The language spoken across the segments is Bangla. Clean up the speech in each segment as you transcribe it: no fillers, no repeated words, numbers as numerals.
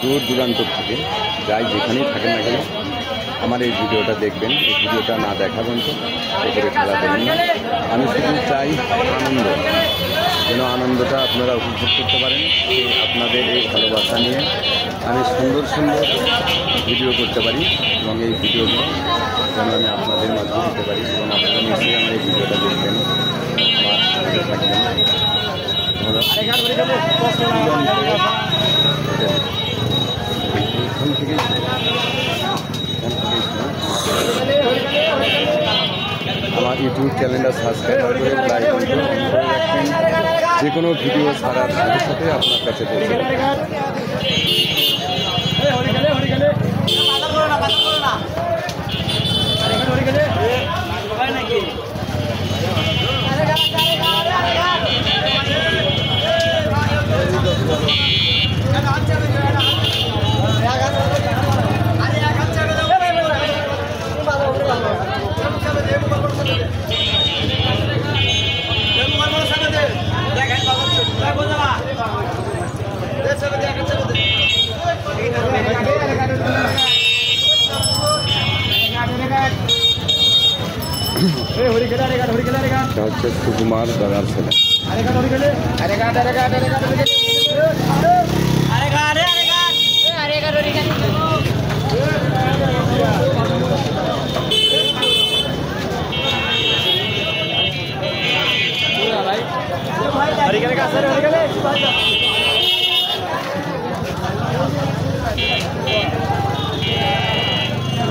দূর দূরান্ত থেকে যাই যেখানেই থাকেন না কেন আমার এই ভিডিওটা দেখবেন। এই ভিডিওটা না দেখা পর্যন্ত ওপরে খেলা দেবেন না। আমি শুধু চাই আনন্দ, যেন আনন্দটা আপনারা উপভোগ করতে পারেন। আপনাদের এই ভালোবাসা নিয়ে আমি সুন্দর সুন্দর ভিডিও করতে পারি এবং এই ভিডিওগুলো যেন আমি আপনাদের মাঝে দিতে পারি এবং আপনারা নিশ্চয়ই আমার এই ভিডিওটা দেখবেন, আমার সাথে থাকবেন। আমার ইউটিউব চ্যানেলটা সাবস্ক্রাইব করে লাইক করে রাখবেন। যে কোনো ভিডিও ছাড়ার সাথে সাথে আপনার কাছে পৌঁছে হচ্ছে সুকুমার দাদার ছেলে।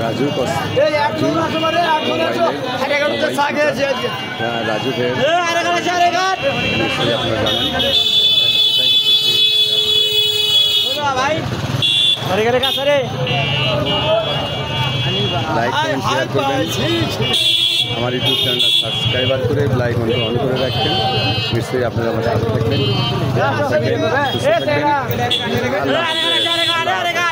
রাজু রাজু ফের লাইক শেয়ার করবেন, আমার ইউটিউব চ্যানেলটা সাবস্ক্রাইবার করে লাইক ঘন্টা অন করে রাখবেন। নিশ্চয়ই আপনারা আমার সাথে থাকবেন, সুস্থ থাকবেন। আল্লাহ হাফেজ।